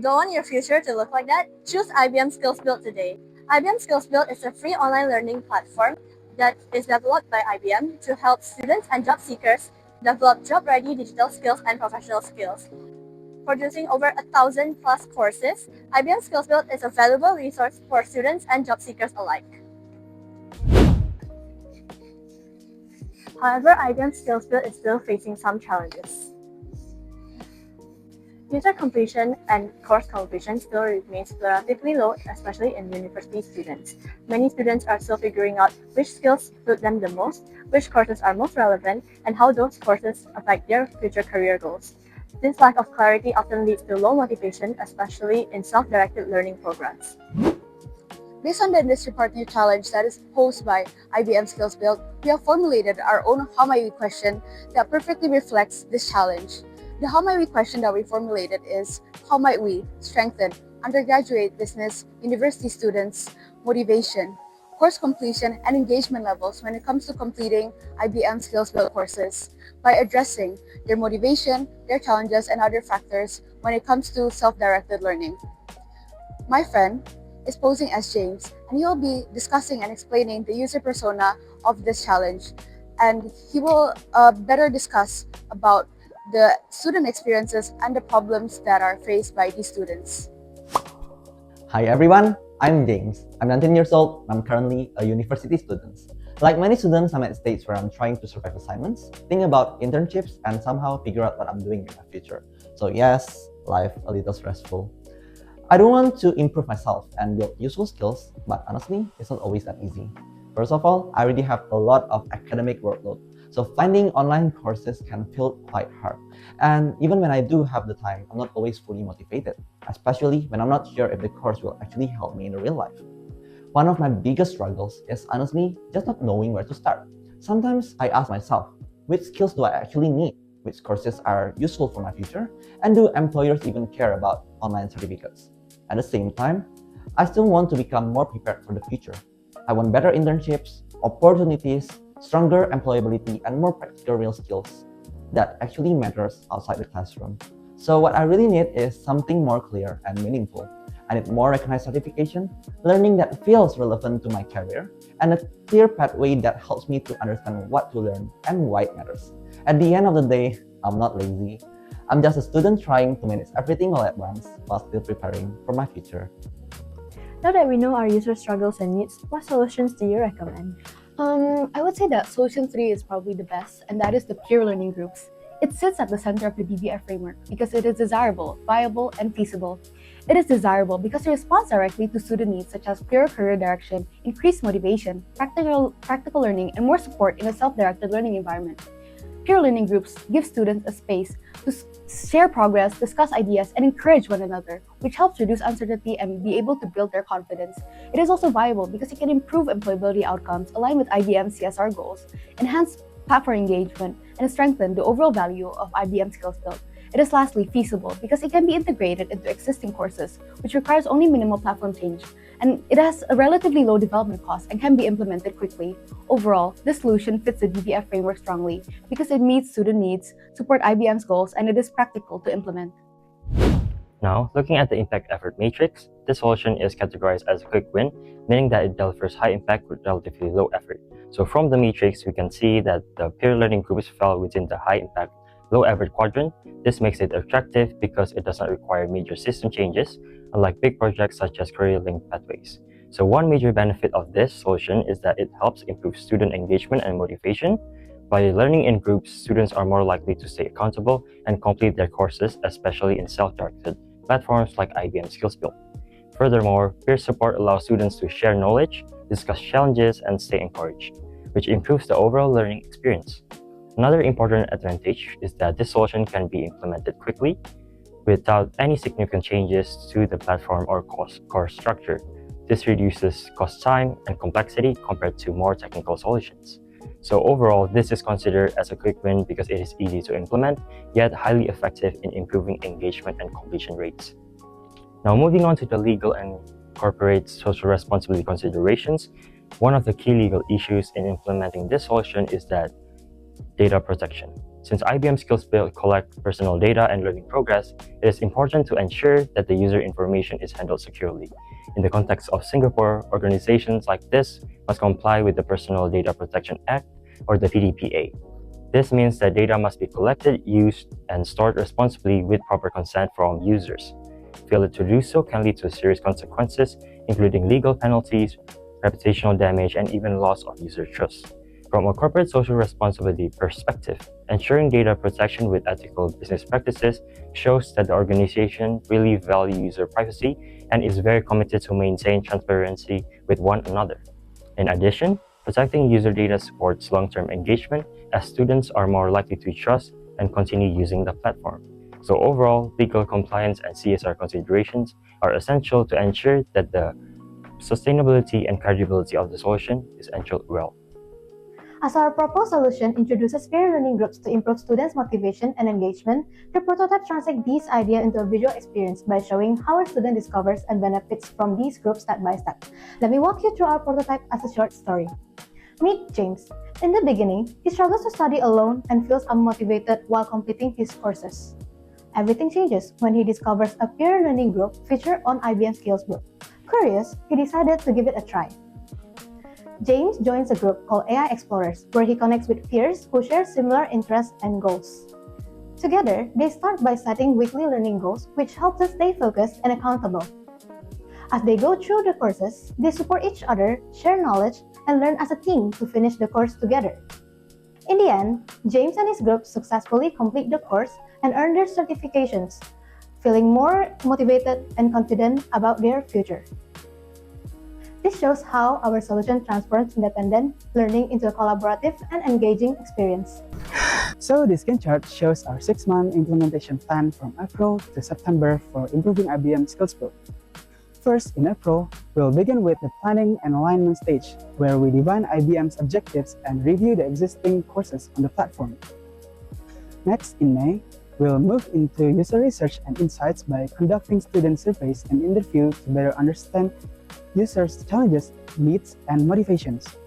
Don't want your future to look like that? Choose IBM Skills Build today. IBM Skills Build is a free online learning platform that is developed by IBM to help students and job seekers develop job-ready digital skills and professional skills. Producing over 1,000 plus courses, IBM Skills Build is a valuable resource for students and job seekers alike. However, IBM Skills Build is still facing some challenges. User completion and course completion still remains relatively low, especially in university students. Many students are still figuring out which skills suit them the most, which courses are most relevant, and how those courses affect their future career goals. This lack of clarity often leads to low motivation, especially in self-directed learning programs. Based on the industry partner challenge that is posed by IBM Skills Build, we have formulated our own How Might We question that perfectly reflects this challenge. The How Might We question that we formulated is, how might we strengthen undergraduate business university students' motivation, course completion, and engagement levels when it comes to completing IBM Skills Build courses by addressing their motivation, their challenges, and other factors when it comes to self-directed learning. My friend is posing as James, and he will be discussing and explaining the user persona of this challenge. And he will better discuss about the student experiences and the problems that are faced by these students. Hi everyone, I'm James. I'm 19 years old and I'm currently a university student. Like many students, I'm at stages where I'm trying to survive assignments, think about internships, and somehow figure out what I'm doing in my future. So yes, life a little stressful. I do want to improve myself and build useful skills, but honestly, it's not always that easy. First of all, I already have a lot of academic workload, so finding online courses can feel quite hard. And even when I do have the time, I'm not always fully motivated, especially when I'm not sure if the course will actually help me in real life. One of my biggest struggles is honestly just not knowing where to start. Sometimes I ask myself, which skills do I actually need? Which courses are useful for my future? And do employers even care about online certificates? At the same time, I still want to become more prepared for the future. I want better internships, opportunities, stronger employability, and more practical real skills that actually matters outside the classroom. So what I really need is something more clear and meaningful. I need more recognized certification, learning that feels relevant to my career, and a clear pathway that helps me to understand what to learn and why it matters. At the end of the day, I'm not lazy. I'm just a student trying to manage everything all at once while still preparing for my future. Now that we know our user struggles and needs, what solutions do you recommend? I would say that solution 3 is probably the best, and that is the peer learning groups. It sits at the center of the DBF framework because it is desirable, viable, and feasible. It is desirable because it responds directly to student needs such as clearer career direction, increased motivation, practical learning, and more support in a self-directed learning environment. Peer learning groups give students a space to share progress, discuss ideas, and encourage one another, which helps reduce uncertainty and be able to build their confidence. It is also viable because it can improve employability outcomes aligned with IBM's CSR goals, enhance platform engagement, and strengthen the overall value of IBM Skills Build. It is lastly feasible because it can be integrated into existing courses, which requires only minimal platform change, and it has a relatively low development cost and can be implemented quickly. Overall, this solution fits the DBF framework strongly because it meets student needs, supports IBM's goals, and it is practical to implement. Now, looking at the impact effort matrix, this solution is categorized as a quick win, meaning that it delivers high impact with relatively low effort. So from the matrix, we can see that the peer learning groups fell within the high impact, low effort quadrant. This makes it attractive because it does not require major system changes, unlike big projects such as career-linked pathways. So one major benefit of this solution is that it helps improve student engagement and motivation. By learning in groups, students are more likely to stay accountable and complete their courses, especially in self-directed platforms like IBM Skills Build. Furthermore, peer support allows students to share knowledge, discuss challenges, and stay encouraged, which improves the overall learning experience. Another important advantage is that this solution can be implemented quickly without any significant changes to the platform or course structure. This reduces cost time and complexity compared to more technical solutions. So overall, this is considered as a quick win because it is easy to implement, yet highly effective in improving engagement and completion rates. Now moving on to the legal and corporate social responsibility considerations, one of the key legal issues in implementing this solution is that data protection. Since IBM Skills Build collect personal data and learning progress, it is important to ensure that the user information is handled securely. In the context of Singapore, organizations like this must comply with the Personal Data Protection Act or the PDPA. This means that data must be collected, used, and stored responsibly with proper consent from users. Failure to do so can lead to serious consequences, including legal penalties, reputational damage, and even loss of user trust. From a corporate social responsibility perspective, ensuring data protection with ethical business practices shows that the organization really values user privacy and is very committed to maintain transparency with one another. In addition, protecting user data supports long-term engagement as students are more likely to trust and continue using the platform. So overall, legal compliance and CSR considerations are essential to ensure that the sustainability and credibility of the solution is ensured well. As our proposed solution introduces peer learning groups to improve students' motivation and engagement, the prototype translates these ideas into a visual experience by showing how a student discovers and benefits from these groups step by step. Let me walk you through our prototype as a short story. Meet James. In the beginning, he struggles to study alone and feels unmotivated while completing his courses. Everything changes when he discovers a peer learning group featured on IBM Skills Build. Curious, he decided to give it a try. James joins a group called AI Explorers, where he connects with peers who share similar interests and goals. Together, they start by setting weekly learning goals, which helps us stay focused and accountable. As they go through the courses, they support each other, share knowledge, and learn as a team to finish the course together. In the end, James and his group successfully complete the course and earn their certifications, feeling more motivated and confident about their future. This shows how our solution transforms independent learning into a collaborative and engaging experience. So this scan chart shows our 6-month implementation plan from April to September for improving IBM Skills Build. First, in April, we'll begin with the planning and alignment stage, where we define IBM's objectives and review the existing courses on the platform. Next, in May, we'll move into user research and insights by conducting student surveys and interviews to better understand users' challenges, needs, and motivations.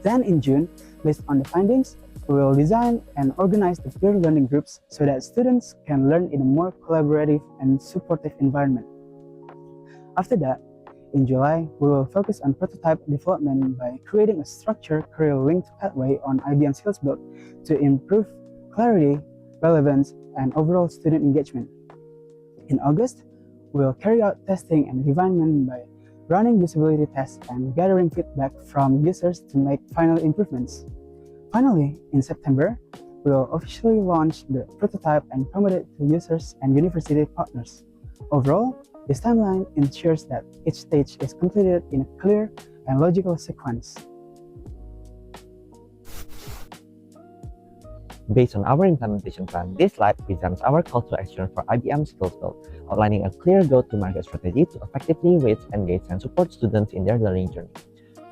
Then in June, based on the findings, we will design and organize the peer learning groups so that students can learn in a more collaborative and supportive environment. After that, in July, we will focus on prototype development by creating a structured career-linked pathway on IBM Skills Build to improve clarity, relevance, and overall student engagement. In August, we will carry out testing and refinement by running usability tests and gathering feedback from users to make final improvements. Finally, in September, we will officially launch the prototype and promote it to users and university partners. Overall, this timeline ensures that each stage is completed in a clear and logical sequence. Based on our implementation plan, this slide presents our call to action for IBM Skills Build, outlining a clear go-to-market strategy to effectively reach, engage, and support students in their learning journey.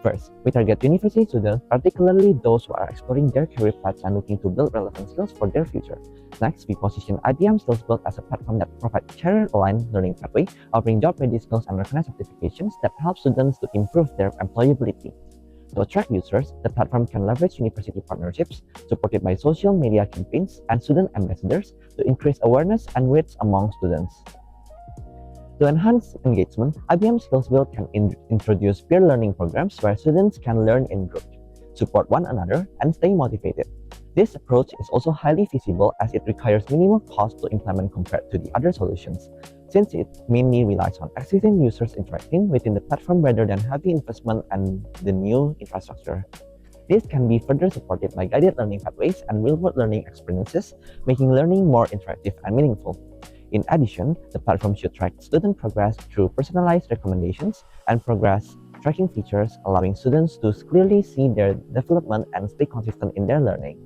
First, we target university students, particularly those who are exploring their career paths and looking to build relevant skills for their future. Next, we position IBM Skills Build as a platform that provides career-aligned learning pathway, offering job-ready skills and recognized certifications that help students to improve their employability. To attract users, the platform can leverage university partnerships supported by social media campaigns and student ambassadors to increase awareness and reach among students. To enhance engagement, IBM Skills Build can introduce peer learning programs where students can learn in groups, support one another, and stay motivated. This approach is also highly feasible as it requires minimal cost to implement compared to the other solutions, since it mainly relies on existing users interacting within the platform rather than heavy investment and the new infrastructure. This can be further supported by guided learning pathways and real-world learning experiences, making learning more interactive and meaningful. In addition, the platform should track student progress through personalized recommendations and progress tracking features, allowing students to clearly see their development and stay consistent in their learning.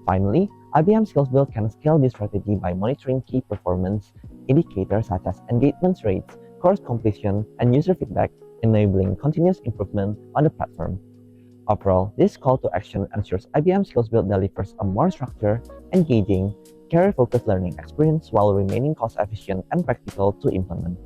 Finally, IBM Skills Build can scale this strategy by monitoring key performance indicators such as engagement rates, course completion, and user feedback, enabling continuous improvement on the platform. Overall, this call to action ensures IBM Skills Build delivers a more structured, engaging, career-focused learning experience while remaining cost-efficient and practical to implement.